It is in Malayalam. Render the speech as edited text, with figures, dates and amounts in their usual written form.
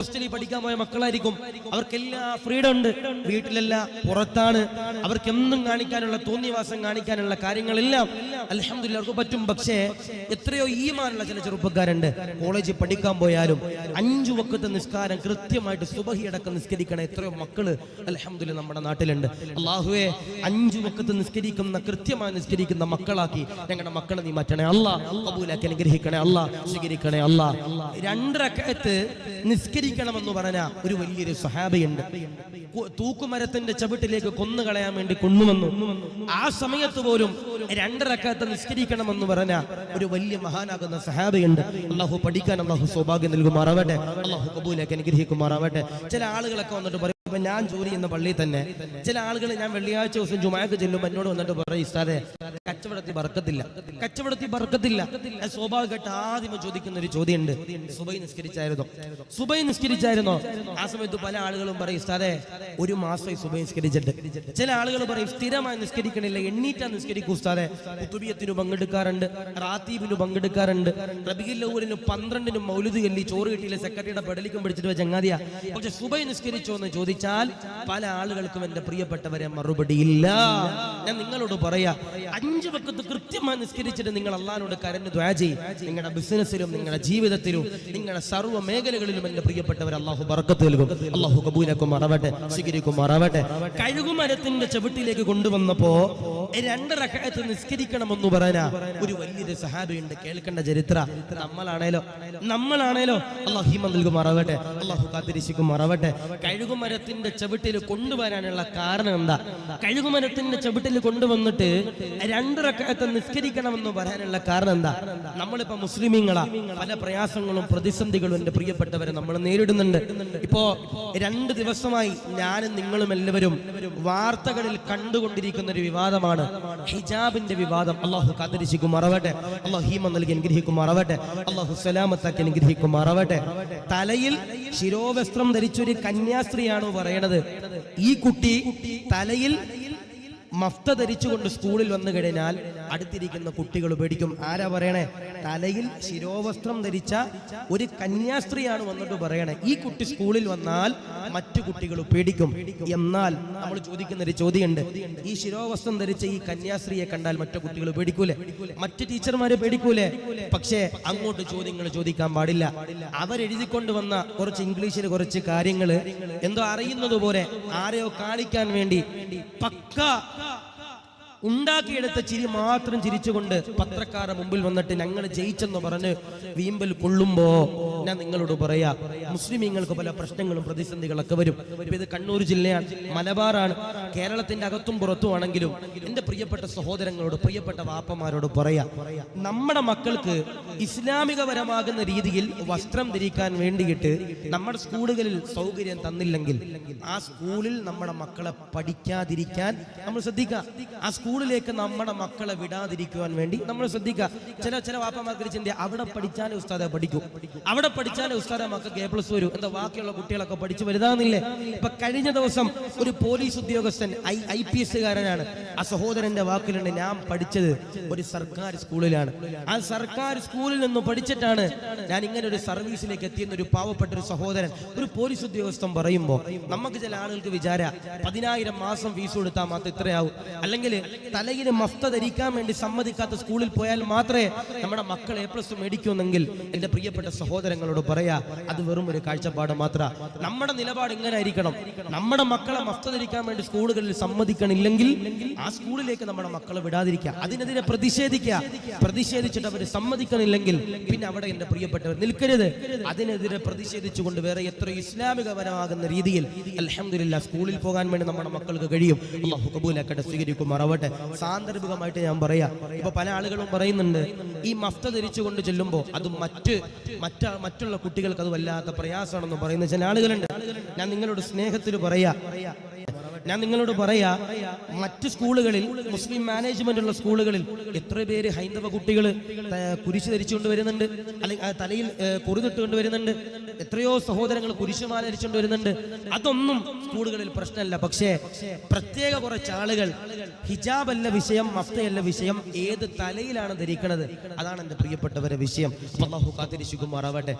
ഹോസ്റ്റലിൽ പഠിക്കാൻ പോയ മക്കളായിരിക്കും. അവർക്കെല്ലാം ഫ്രീഡം ഉണ്ട്, വീട്ടിലല്ല പുറത്താണ്. അവർക്ക് എന്നും കാണിക്കാനുള്ള തോന്നിവാസം കാണിക്കാനുള്ള കാര്യങ്ങളെല്ലാം അൽഹംദുലില്ലാഹ് അവർക്ക് പറ്റും. പക്ഷേ എത്രയോ ഈമാനുള്ള ചില ചെറുപ്പക്കാരുണ്ട്, കോളേജിൽ പഠിക്കാൻ പോയാലും 5 വഖത്ത് നിസ്കാരം കൃത്യമായിട്ട് സുബഹി അടക്കം നിസ്കരിക്കണ എത്രയോ മക്കള് അൽഹംദുലില്ലാഹ് നമ്മുടെ നാട്ടിലുണ്ട്. അല്ലാഹുവേ 5 വഖത്ത് നിസ്കരിക്കുന്ന കൃത്യമായി നിസ്കരിക്കുന്ന മക്കളാക്കി ഞങ്ങളുടെ മക്കളെ നീ മാറ്റണേ അല്ലാഹ്. ഖബൂലാക്കി അനുഗ്രഹിക്കണേ അല്ലാഹ്, സ്വീകരിക്കണേ അല്ലാഹ്. 2 റക്അത്ത് നിസ്കരിക്കണമെന്ന് പറഞ്ഞ ഒരു വലിയൊരു സഹാബിയുണ്ട്. തൂക്കുമരത്തിന്റെ ചവിട്ടിലേക്ക് കൊന്നുകളയാൻ വേണ്ടി കൊണ്ടുവന്നു. ആ സമയത്ത് പോലും 2 റക്അത്ത് നിസ്കരിക്കണമെന്ന് പറഞ്ഞ ഒരു വലിയ മഹാനാകുന്ന സഹാബിയുണ്ട്. അല്ലാഹു പഠിക്കാൻ അല്ലാഹു സൗഭാഗ്യം നൽകുമാറാവട്ടെ, അല്ലാഹു ഖബൂലാക്കി അനുഗ്രഹിക്കുമാറാവട്ടെ. ചില ആളുകളൊക്കെ വന്നിട്ട് പറയും, ഞാൻ ജോലി ചെയ്യുന്ന പള്ളിയിൽ തന്നെ ചില ആളുകൾ, ഞാൻ വെള്ളിയാഴ്ച ദിവസം ജുമാക്ക് ചെല്ലുമ്പോൾ എന്നോട് വന്നിട്ട് പറയും, ഉസ്താദേ കച്ചവടത്തിൽ ബർക്കത്തില്ല, കച്ചവടത്തിൽ ബർക്കത്തില്ല. സ്വാഭാവികമായിട്ട് ആദ്യം ചോദിക്കുന്ന ഒരു ചോദ്യമുണ്ട്, സുബൈ നിസ്കരിച്ചായിരുന്നോ? സുബൈ നിസ്കരിച്ചായിരുന്നോ? ആ സമയത്ത് പല ആളുകളും പറയും, ഉസ്താദേ 1 മാസമായി സുബൈ നിസ്കരിച്ചിട്ട്. ചില ആളുകൾ പറയും, സ്ഥിരമായി നിസ്കരിക്കണില്ല, എണ്ണീറ്റാ നിസ്കരിക്കും ഉസ്താദേ. കുത്തുബിയത്തിന് പങ്കെടുക്കാറുണ്ട്, റാത്തീബിന് പങ്കെടുക്കാറുണ്ട്, റബീഉൽ അവ്വലിന് 12-നും മൗലിദ് ചൊല്ലി ചോറ് കിട്ടിയില്ല, സെക്രട്ടറിയുടെ പെടലിക്കും പിടിച്ചിട്ട് ചങ്ങാതിയാ. പക്ഷെ സുബൈ നിസ്കരിച്ചോ എന്ന് ചോദിച്ചാൽ പല ആളുകൾക്കും എന്റെ പ്രിയപ്പെട്ടവരെ മറുപടിയില്ല. ഞാൻ നിങ്ങളോട് പറയാ, 5 വഖത്ത് കൃത്യമായി നിസ്കരിച്ചിട്ട് നിങ്ങൾ അല്ലാഹുവോട് കരഞ്ഞു ദുആ ചെയ്യ്. നിങ്ങളുടെ ബിസിനസ്സിലും നിങ്ങളുടെ ജീവിതത്തിലും നിങ്ങളുടെ സർവ്വ മേഖലകളിലും എന്റെ പ്രിയപ്പെട്ടവർ അല്ലാഹു ബർക്കത്ത് നൽകും. അല്ലാഹു കബൂലാക്കുമാറാവട്ടെ, സ്വീകരിക്കുമാറാവട്ടെ. കഴുകുമരത്തിന്റെ ചവിട്ടിലേക്ക് കൊണ്ടുവന്നപ്പോ 2 റക്അത്ത് നിസ്കരിക്കണമെന്ന് പറഞ്ഞ ഒരു വലിയൊരു സഹാബിയുണ്ട്. കേൾക്കേണ്ട ചരിത്ര നമ്മളാണേലോ അല്ലാഹു ഈമാൻ നൽകുമാറാവട്ടെ, അല്ലാഹു കാത്തിരിക്കുമാറാവട്ടെ. കഴുകുമരത്തിന്റെ ചവിട്ടിൽ കൊണ്ടുവരാനുള്ള കാരണം എന്താ? കഴുകുമരത്തിന്റെ ചവിട്ടിൽ കൊണ്ടുവന്നിട്ട് 2 റക്അത്ത് നിസ്കരിക്കണമെന്ന് പറയാനുള്ള കാരണം എന്താ? നമ്മളിപ്പോ മുസ്ലിമീങ്ങളാ, പല പ്രയാസങ്ങളും പ്രതിസന്ധികളും എന്റെ പ്രിയപ്പെട്ടവരെ നമ്മൾ നേരിടുന്നുണ്ട്. ഇപ്പോ 2 ദിവസമായി ഞാനും നിങ്ങളും എല്ലാവരും വാർത്തകളിൽ കണ്ടുകൊണ്ടിരിക്കുന്ന ഒരു വിവാദമാണ് ഹിജാബിന്റെ വിവാദം. അല്ലാഹു കാത്തിരിക്കുമാറാവട്ടെ, അല്ലാഹു ഈമാൻ നൽകി അനുഗ്രഹിക്കുമാറാവട്ടെ, അല്ലാഹു സലാമത്താക്കി അനുഗ്രഹിക്കുമാറാവട്ടെ. തലയിൽ ശിരോവസ്ത്രം ധരിച്ചൊരു കന്യാസ്ത്രീയാണ് പറയണത്, ഈ കുട്ടി തലയിൽ മഫ്ത ധരിച്ചുകൊണ്ട് സ്കൂളിൽ വന്നു കഴിഞ്ഞാൽ അടുത്തിരിക്കുന്ന കുട്ടികൾ പേടിക്കും. ആരാ പറയണേ? തലയിൽ ശിരോവസ്ത്രം ധരിച്ച ഒരു കന്യാസ്ത്രീയാണ് വന്നിട്ട് പറയണേ, ഈ കുട്ടി സ്കൂളിൽ വന്നാൽ മറ്റു കുട്ടികൾ പേടിക്കും. എന്നാൽ നമ്മൾ ചോദിക്കുന്ന ഒരു ചോദ്യമുണ്ട്, ഈ ശിരോവസ്ത്രം ധരിച്ച ഈ കന്യാസ്ത്രീയെ കണ്ടാൽ മറ്റു കുട്ടികൾ പേടിക്കൂലേ? മറ്റു ടീച്ചർമാരെ പേടിക്കൂലേ? പക്ഷേ അങ്ങോട്ട് ചോദ്യങ്ങൾ ചോദിക്കാൻ പാടില്ല. അവരെഴുതിക്കൊണ്ട് വന്ന കുറച്ച് ഇംഗ്ലീഷിൽ കുറച്ച് കാര്യങ്ങൾ എന്തോ അറിയുന്നത് പോലെ ആരെയോ കാണിക്കാൻ വേണ്ടി പക്ക ഉണ്ടാക്കിയെടുത്ത ചിരി മാത്രം ചിരിച്ചുകൊണ്ട് പത്രക്കാരുടെ മുമ്പിൽ വന്നിട്ട് ഞങ്ങൾ ജയിച്ചെന്ന് പറഞ്ഞ് വീമ്പൽ കൊള്ളുമ്പോ ഞാൻ നിങ്ങളോട് പറയാ, മുസ്ലിമീങ്ങൾക്ക് പല പ്രശ്നങ്ങളും പ്രതിസന്ധികളൊക്കെ വരും. ഇപ്പൊ ഇത് കണ്ണൂർ ജില്ലയാണ്, മലബാറാണ്, കേരളത്തിന്റെ അകത്തും പുറത്തും ആണെങ്കിലും എന്റെ പ്രിയപ്പെട്ട സഹോദരങ്ങളോട്, പ്രിയപ്പെട്ട വാപ്പമാരോട് പറയാ, നമ്മുടെ മക്കൾക്ക് ഇസ്ലാമികപരമാകുന്ന രീതിയിൽ വസ്ത്രം ധരിക്കാൻ വേണ്ടിയിട്ട് നമ്മുടെ സ്കൂളുകളിൽ സൗകര്യം തന്നില്ലെങ്കിൽ ആ സ്കൂളിൽ നമ്മുടെ മക്കളെ പഠിക്കാതിരിക്കാൻ നമ്മൾ ശ്രദ്ധിക്കുക. ആ സ്കൂളിലേക്ക് നമ്മുടെ മക്കളെ വിടാതിരിക്കുവാൻ വേണ്ടി നമ്മൾ ശ്രദ്ധിക്കുക. ചില വാപ്പമാർക്ക് ചിന്ത, അവിടെ പഠിച്ചാലേ ഉസ്താദെ പഠിക്കും, അവിടെ പഠിച്ചാലേ ഉസ്താദെ മക്കൾക്ക് A+ വരൂ, എന്താ ബാക്കിയുള്ള കുട്ടികളൊക്കെ പഠിച്ചു വലുതാന്നില്ലേ? ഇപ്പൊ കഴിഞ്ഞ ദിവസം ഒരു പോലീസ് ഉദ്യോഗസ്ഥൻ IPS കാരനാണ്, ആ സഹോദരന്റെ വാക്കിലുണ്ട്, ഞാൻ പഠിച്ചത് ഒരു സർക്കാർ സ്കൂളിലാണ്, ആ സർക്കാർ സ്കൂളിൽ നിന്ന് പഠിച്ചിട്ടാണ് ഞാൻ ഇങ്ങനെ ഒരു സർവീസിലേക്ക് എത്തിയെന്ന് ഒരു പാവപ്പെട്ട ഒരു സഹോദരൻ, ഒരു പോലീസ് ഉദ്യോഗസ്ഥൻ പറയുമ്പോ നമുക്ക് ചില ആളുകൾക്ക് വിചാര 10,000 മാസം ഫീസ് കൊടുത്താൽ മാത്രം ഇത്രയാവും, അല്ലെങ്കിൽ തലയിൽ മഫ്ത ധരിക്കാൻ വേണ്ടി സമ്മതിക്കാത്ത സ്കൂളിൽ പോയാൽ മാത്രമേ നമ്മുടെ മക്കൾ A+ മേടിക്കുമെന്നെങ്കിൽ എന്റെ പ്രിയപ്പെട്ട സഹോദരങ്ങളോട് പറയാ, അത് വെറും ഒരു കാഴ്ചപ്പാട് മാത്രം. നമ്മുടെ നിലപാട് ഇങ്ങനെ ആയിരിക്കണം, നമ്മുടെ മക്കളെ മഫ്ത ധരിക്കാൻ വേണ്ടി സ്കൂളുകളിൽ സമ്മതിക്കണില്ലെങ്കിൽ ആ സ്കൂളിലേക്ക് നമ്മുടെ മക്കളെ വിടാതിരിക്കുക, അതിനെതിരെ പ്രതിഷേധിച്ചിട്ട് അവർ സമ്മതിക്കണില്ലെങ്കിൽ പിന്നെ അവിടെ എന്റെ പ്രിയപ്പെട്ടവർ നിൽക്കരുത്. അതിനെതിരെ പ്രതിഷേധിച്ചുകൊണ്ട് വേറെ എത്ര ഇസ്ലാമികപരമാകുന്ന രീതിയിൽ അൽഹംദുലില്ലാഹ് സ്കൂളിൽ പോകാൻ വേണ്ടി നമ്മുടെ മക്കൾക്ക് കഴിയും. അല്ലാഹു കബൂലാക്കട്ടെ, സ്വീകരിക്കുമാറാവട്ടെ. സാന്ദർഭികമായിട്ട് ഞാൻ പറയാം, ഇപ്പൊ പല ആളുകളും പറയുന്നുണ്ട്, ഈ മഫ്ത ധരിച്ചുകൊണ്ട് ചെല്ലുമ്പോൾ അത് മറ്റുള്ള കുട്ടികൾക്ക് അത് വല്ലാത്ത പ്രയാസമാണെന്ന് പറയുന്ന ചില ആളുകളുണ്ട്. ഞാൻ നിങ്ങളോട് സ്നേഹത്തിൽ പറയാ, മറ്റു സ്കൂളുകളിൽ, മുസ്ലിം മാനേജ്മെന്റ് ഉള്ള സ്കൂളുകളിൽ എത്ര പേര് ഹൈന്ദവ കുട്ടികൾ കുരിശ് ധരിച്ചുകൊണ്ട് വരുന്നുണ്ട്, അല്ലെങ്കിൽ തലയിൽ കുറിതിട്ടുകൊണ്ട് വരുന്നുണ്ട്, എത്രയോ സഹോദരങ്ങൾ കുരിശുമാല ധരിച്ചുകൊണ്ട് വരുന്നുണ്ട്. അതൊന്നും സ്കൂളുകളിൽ പ്രശ്നമല്ല. പക്ഷേ പ്രത്യേക കുറച്ച് ആളുകൾ ഹിജാബ് അല്ല വിഷയം, മഫ്തയല്ല വിഷയം, ഏത് തലയിലാണ് ധരിക്കുന്നത് അതാണ് എന്റെ പ്രിയപ്പെട്ടവരെ വിഷയം. അല്ലാഹു കാത്തിരിക്കുമാറാവട്ടെ.